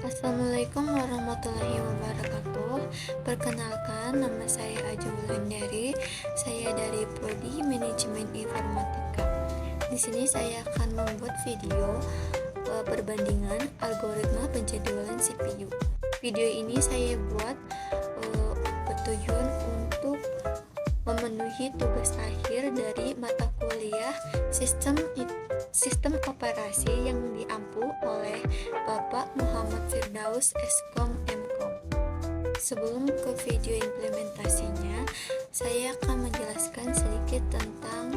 Assalamualaikum warahmatullahi wabarakatuh. Perkenalkan, nama saya Aja Wulandari. Saya dari Prodi Manajemen Informatika. Di sini saya akan membuat video perbandingan algoritma penjadwalan CPU. Video ini saya buat bertujuan untuk memenuhi tugas akhir dari mata kuliah sistem operasi yang diampu oleh Bapak Muhammad Firdaus Eskom Mkom. Sebelum ke video implementasinya, saya akan menjelaskan sedikit tentang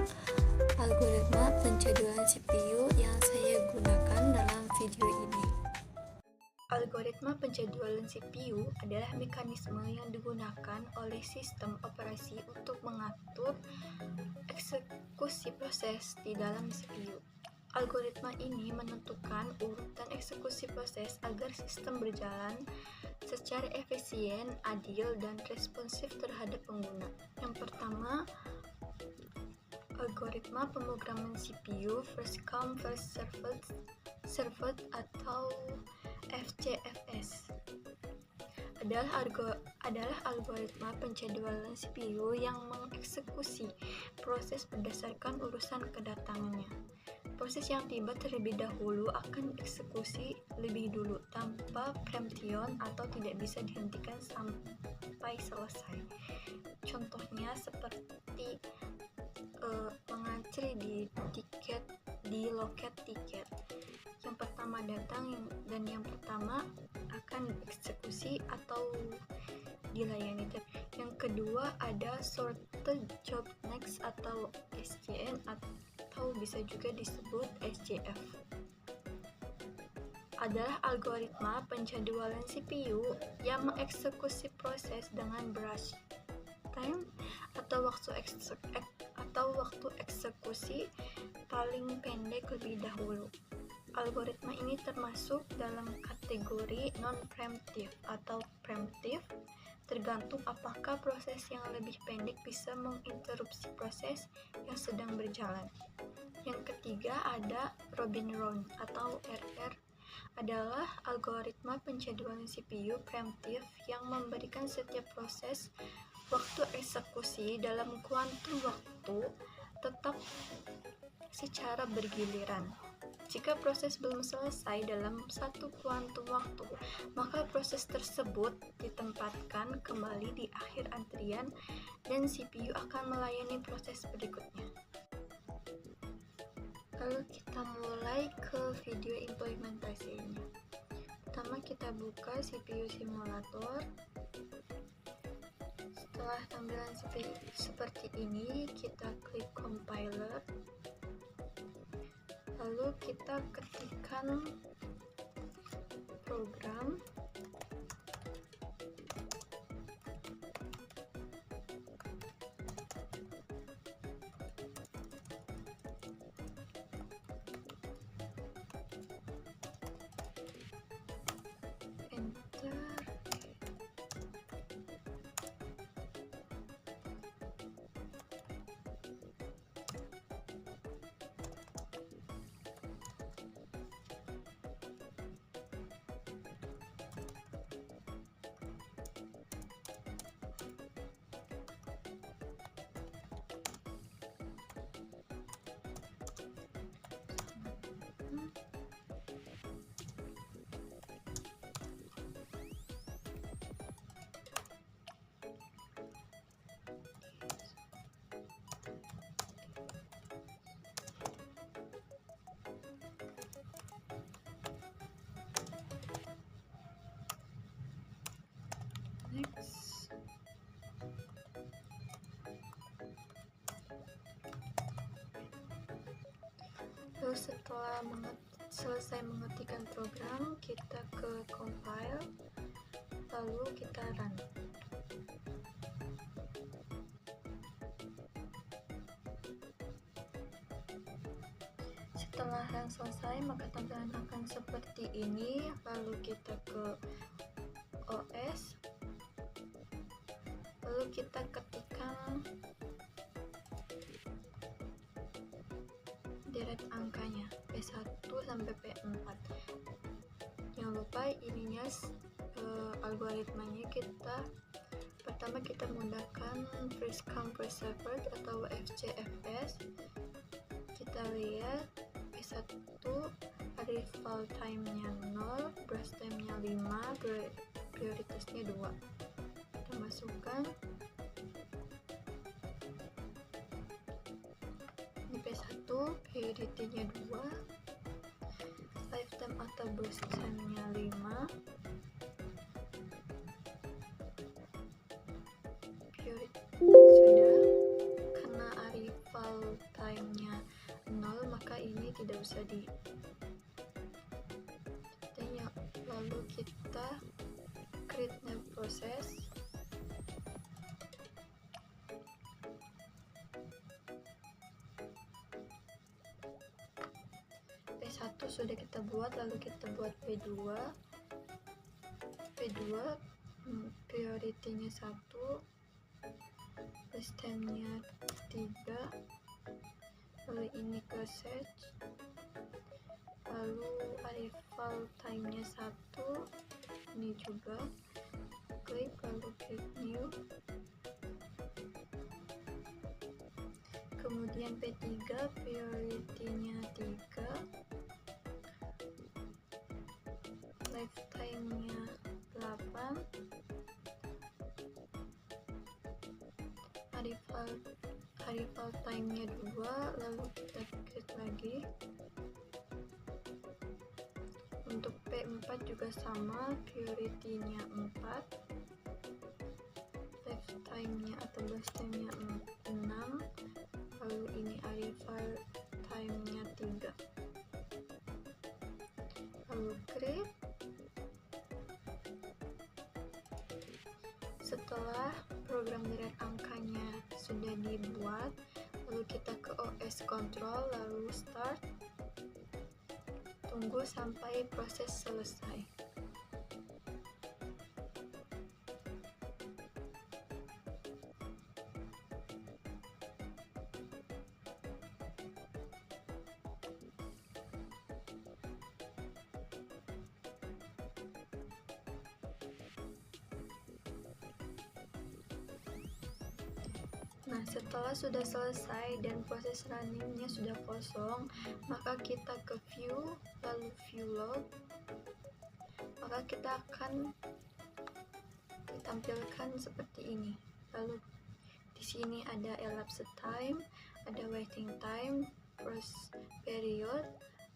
algoritma penjadwalan CPU yang saya gunakan dalam video ini. Algoritma penjadwalan CPU adalah mekanisme yang digunakan oleh sistem operasi untuk mengatur eksekusi proses di dalam CPU. Algoritma ini menentukan urutan eksekusi proses agar sistem berjalan secara efisien, adil, dan responsif terhadap pengguna. Yang pertama, algoritma pemrograman CPU first come first served atau FCFS adalah algoritma penjadwalan CPU yang mengeksekusi proses berdasarkan urusan kedatangannya. Proses yang tiba terlebih dahulu akan dieksekusi lebih dulu tanpa preemption atau tidak bisa dihentikan sampai selesai. Contohnya seperti mengantri di loket tiket. Yang pertama datang dan yang pertama akan dieksekusi atau dilayani. Yang kedua ada sorted job next atau SJN atau bisa juga disebut SJF. Adalah algoritma penjadwalan CPU yang mengeksekusi proses dengan brush time atau waktu eksekusi paling pendek lebih dahulu. Algoritma ini termasuk dalam kategori non-preemptive atau preemptive, tergantung apakah proses yang lebih pendek bisa menginterupsi proses yang sedang berjalan. Yang ketiga ada Robin Round atau RR, adalah algoritma penjadwalan CPU preemptive yang memberikan setiap proses waktu eksekusi dalam kuantum waktu tetap secara bergiliran. Jika proses belum selesai dalam satu kuantum waktu, maka proses tersebut ditempatkan kembali di akhir antrian dan CPU akan melayani proses berikutnya. Lalu kita mulai ke video implementasinya. Pertama kita buka CPU simulator. Setelah tampilan seperti ini, kita klik compiler. Lalu kita ketikkan program. Enter. Next. Lalu setelah selesai mengetikkan program, kita ke compile, lalu kita run. Setelah run selesai, maka tampilan akan seperti ini. Lalu kita ke OS, lalu kita ketikkan deret angkanya P1 sampai P4. Jangan lupa apa ininya, algoritmanya. Pertama kita menggunakan first come first served atau FCFS. Kita lihat P1 arrival time-nya 0, burst time-nya 5, prioritasnya 2. Kita masukkan ini P1, priority-nya 2, lifetime atau burst time-nya 5, sudah. Karena arrival time-nya 0, maka ini tidak usah lalu kita create new process. P1 sudah kita buat, lalu kita buat P2. Priority-nya 1, first time-nya 3, lalu ini ke search, lalu arrival time-nya 1, ini juga klik, lalu klik new. Kemudian P3, priority-nya 3, lifetime-nya 8, arrival time-nya 2, lalu kita klik lagi. Untuk P4 juga sama, priority-nya 4, lifetime-nya atau burst time-nya 6, lalu ini arrival time-nya 3, lalu create. Setelah program derajat angkanya sudah dibuat, lalu kita ke OS control, lalu start. Tunggu sampai proses selesai. Nah, setelah sudah selesai dan proses runningnya sudah kosong, maka kita ke view, lalu view log. Maka kita akan ditampilkan seperti ini. Lalu di sini ada elapsed time, ada waiting time, first period.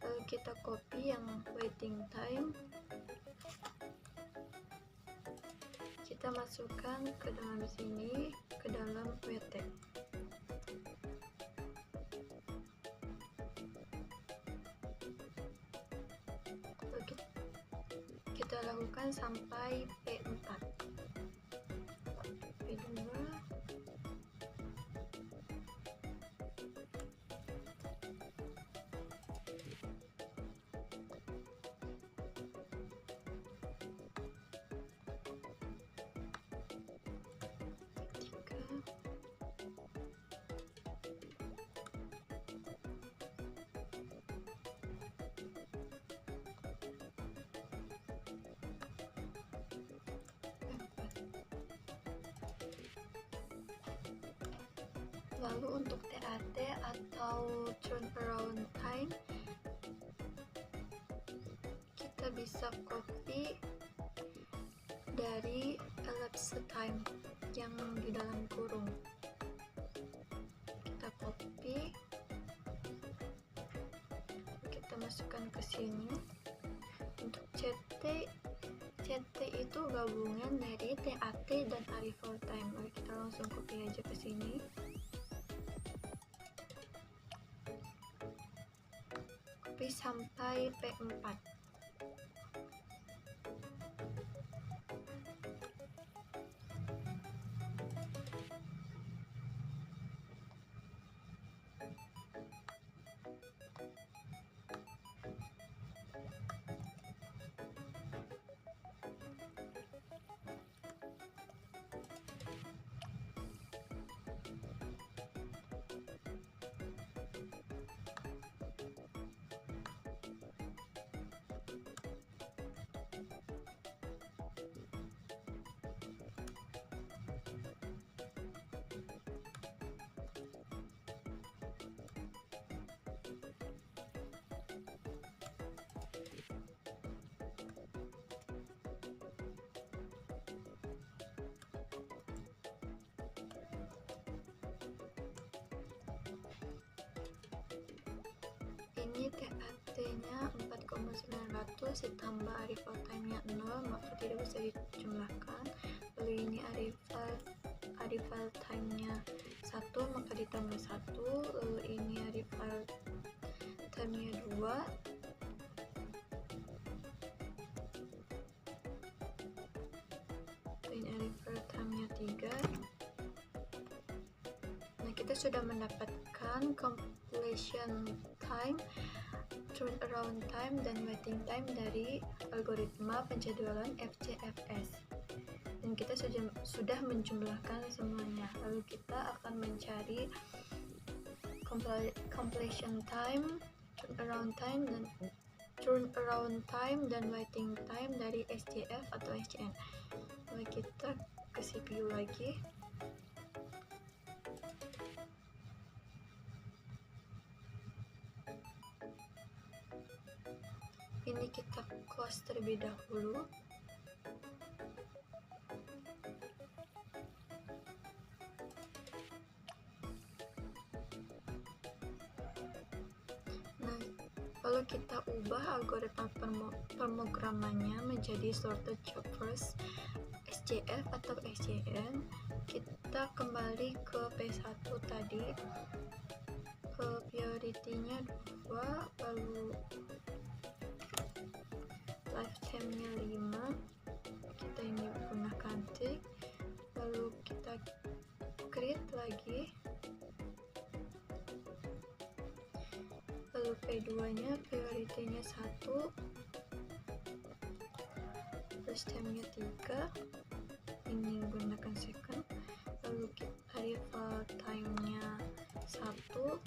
Lalu kita copy yang waiting time, kita masukkan ke dalam sini, ke dalam WT. Kita lakukan sampai P4, P2, Lalu untuk TAT atau turnaround time, kita bisa copy dari elapsed time yang di dalam kurung. Kita copy, kita masukkan ke sini. Untuk CT itu gabungan dari TAT dan arrival time. Mari kita langsung copy aja ke sini. Sampai P4. Ini TAT-nya 4,900 ditambah arrival time-nya 0, maka tidak bisa dijumlahkan. Lalu ini arrival time-nya 1, maka ditambah 1. Lalu ini arrival time-nya 2. Ini arrival time-nya 3. Nah, kita sudah mendapatkan completion time, turnaround time, dan waiting time dari algoritma penjadwalan FCFS. Dan kita sudah menjumlahkan semuanya. Lalu kita akan mencari completion time, turnaround time, dan waiting time dari SJF atau SCN. Lalu kita ke CPU lagi. Ini kita close terlebih dahulu. Nah, lalu kita ubah algoritma pemrogramannya menjadi sorted job first SJF atau SJN. Kita kembali ke P1 tadi, ke priority-nya 2, lalu lifetime-nya 5, kita ini gunakan tick, lalu kita create lagi, lalu P2-nya priority-nya 1, first time-nya 3, ini gunakan second, lalu arrival time-nya 1,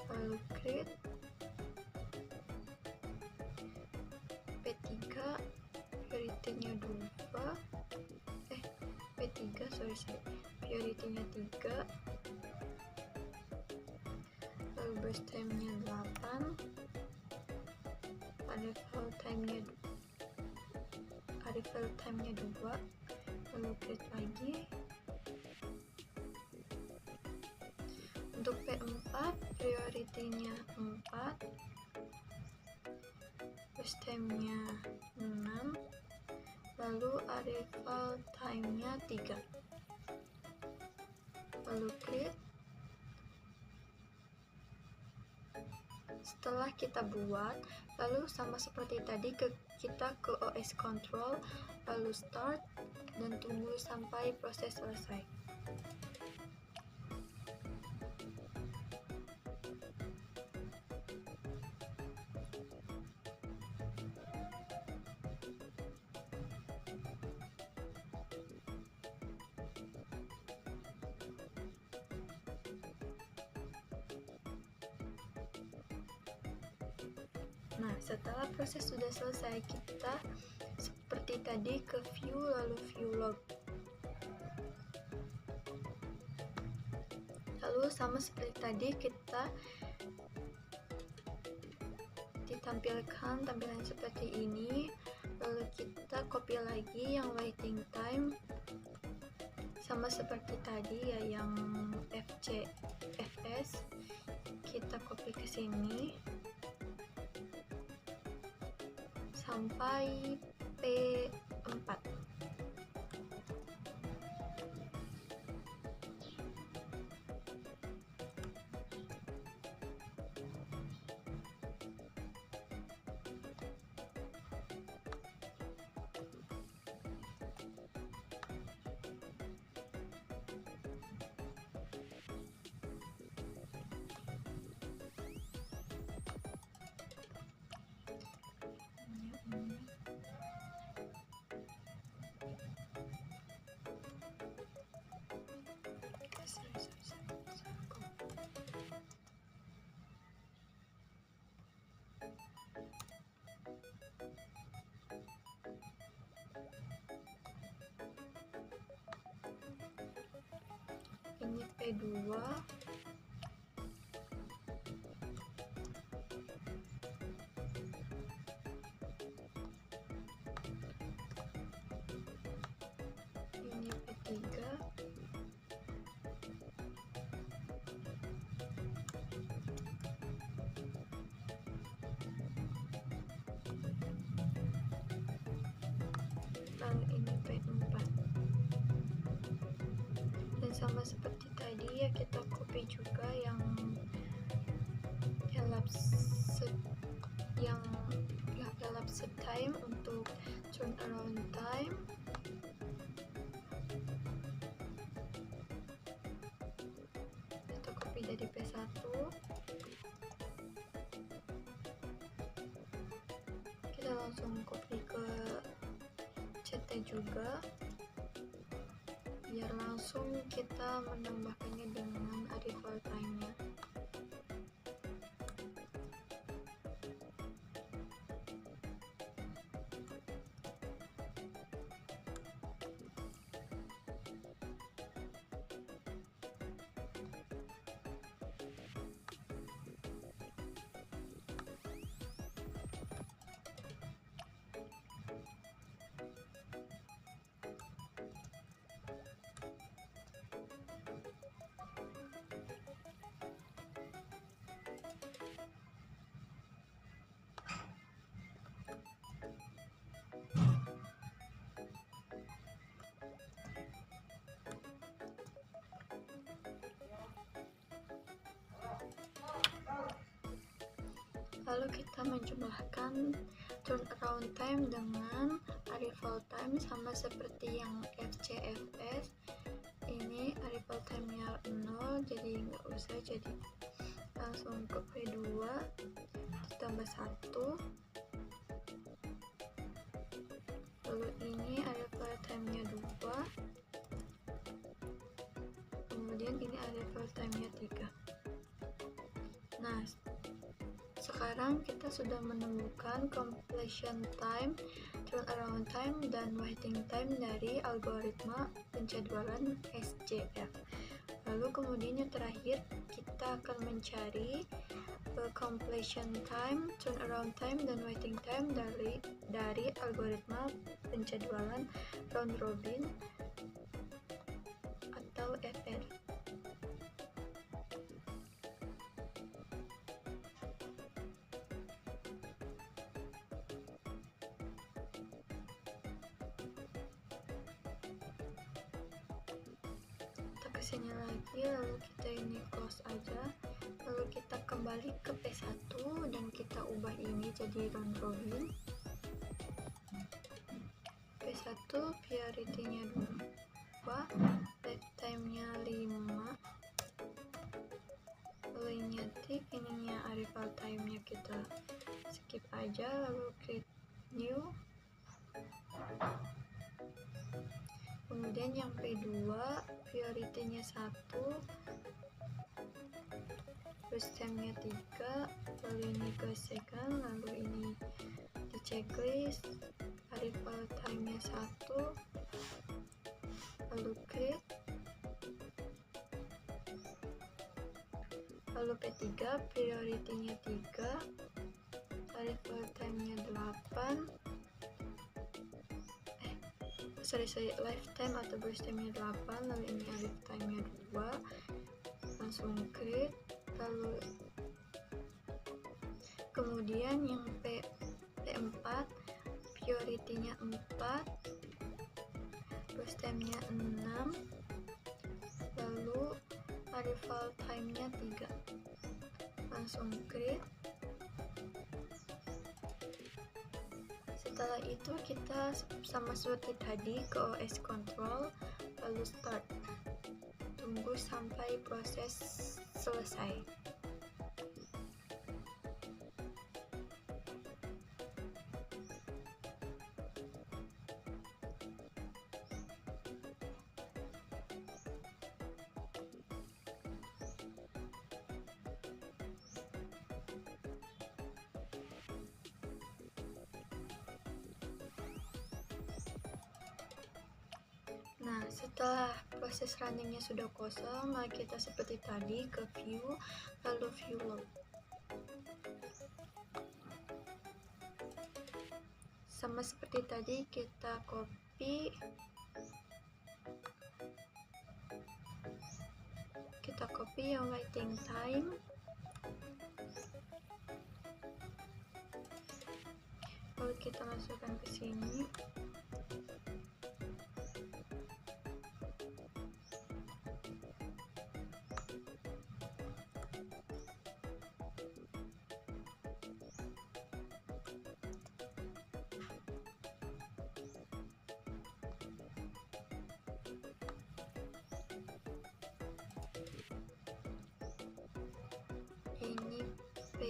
lalu create. P3 priority-nya 2, P3 priority-nya 3, lalu burst time-nya 8, arrival time-nya 2, lalu create lagi. Untuk P4 priority-nya 4, first time-nya 6, lalu arrival time-nya 3, lalu create. Setelah kita buat, lalu sama seperti tadi kita ke OS control, lalu start, dan tunggu sampai proses selesai. Nah, setelah proses sudah selesai, kita seperti tadi ke view, lalu view log. Lalu sama seperti tadi, kita ditampilkan tampilan seperti ini. Lalu kita copy lagi yang waiting time, sama seperti tadi ya, yang FCFS. Kita copy ke sini sampai P4. Ini P2, ini P3, lalu ini P4. Dan sama seperti tadi ya, kita copy juga yang elapsed time untuk turnaround time. Kita copy dari P1. Kita langsung copy ke CT juga, biar langsung kita menambahkannya dengan arrival time-nya. Lalu kita menjumlahkan turnaround time dengan arrival time sama seperti yang FCFS. Ini arrival time-nya 0, jadi nggak usah, jadi langsung ke P2 ditambah 1. Lalu ini arrival time-nya 2, kemudian ini arrival time-nya 3. Nah, sekarang kita sudah menemukan completion time, turnaround time, dan waiting time dari algoritma penjadwalan SJF. Lalu kemudian yang terakhir, kita akan mencari completion time, turnaround time, dan waiting time dari algoritma penjadwalan round robin atau FR. Kesini lagi, lalu kita ini close aja, lalu kita kembali ke P1 dan kita ubah ini jadi round robin. P1 priority-nya 2, lifetime-nya 5, lalu ini tick, ininya arrival time-nya kita skip aja, lalu create new. Kemudian yang P2 priority-nya 1, terus time-nya 3, lalu ini ke second, lalu ini di checklist, arrival time-nya 1, lalu create, lalu P3 priority-nya 3, arrival time-nya 8, lifetime atau burst time-nya 8, lalu ini lifetime-nya 2, langsung create, lalu kemudian yang P4 priority-nya 4, burst time-nya 6, lalu arrival time-nya 3, langsung create. Setelah itu kita sama seperti tadi ke OS control, lalu start, tunggu sampai proses selesai. Nah, setelah proses runningnya sudah kosong, maka kita seperti tadi ke view, lalu view log. Sama seperti tadi, kita copy yang waiting time, lalu kita masukkan ke sini.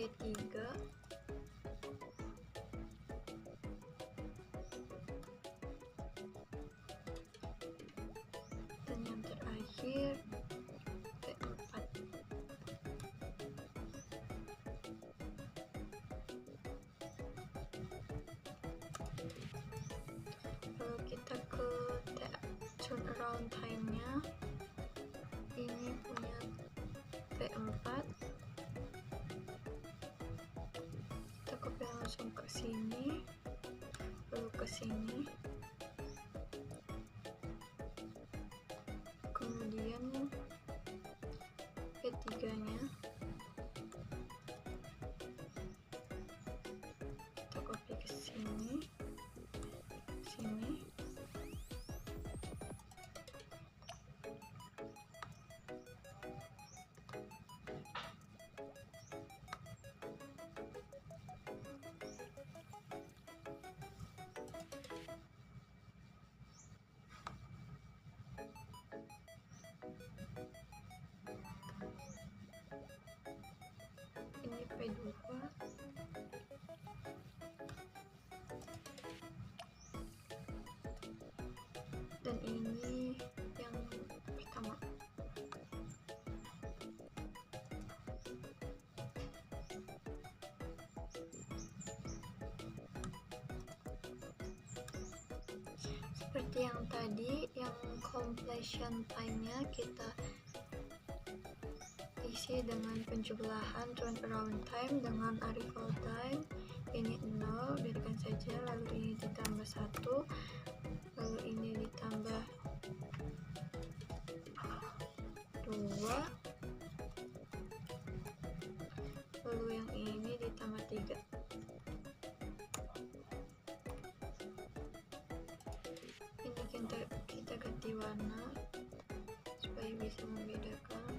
P3, dan yang terakhir P4. Lalu kita ke turnaround time-nya, ini punya P4, kita copy langsung ke sini, lalu ke sini, kemudian P3 nya kita copy ke sini, sini, ini P2, dan ini yang pertama. Seperti yang tadi, yang completion time-nya kita isi dengan penjumlahan turnaround time dengan arrival time. Ini 0, biarkan saja, lalu ini ditambah 1, lalu ini ditambah 2, lalu yang ini ditambah 3. Ini kita ganti warna supaya bisa membedakan.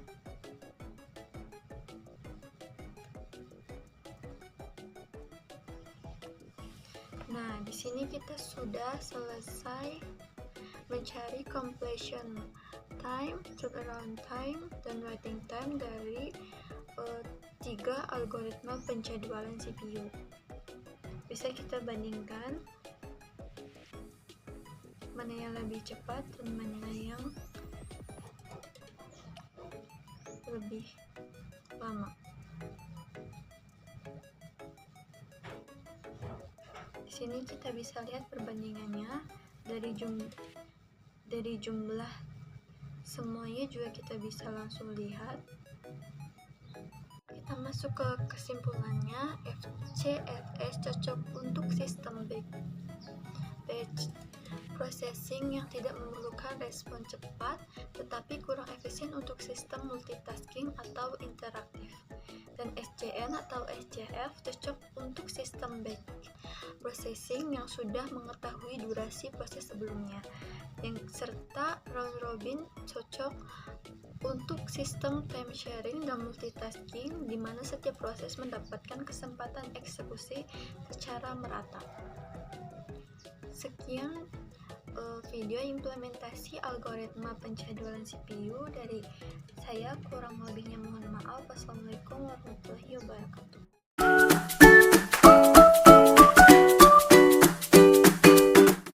Nah, di sini kita sudah selesai mencari completion time, turnaround time, dan waiting time dari 3 algoritma penjadwalan CPU. Bisa kita bandingkan mana yang lebih cepat dan mana yang lebih lama. Di sini kita bisa lihat perbandingannya dari jumlah semuanya juga kita bisa langsung lihat. Kita masuk ke kesimpulannya, FCFS cocok untuk sistem batch processing yang tidak memerlukan respon cepat tetapi kurang efisien untuk sistem multitasking atau interaktif. Dan SCN atau SCF cocok untuk sistem batch processing yang sudah mengetahui durasi proses sebelumnya, yang serta round robin cocok untuk sistem time sharing dan multitasking di mana setiap proses mendapatkan kesempatan eksekusi secara merata. Sekian video implementasi algoritma penjadwalan CPU dari saya, kurang lebihnya mohon maaf. Wassalamualaikum warahmatullahi wabarakatuh.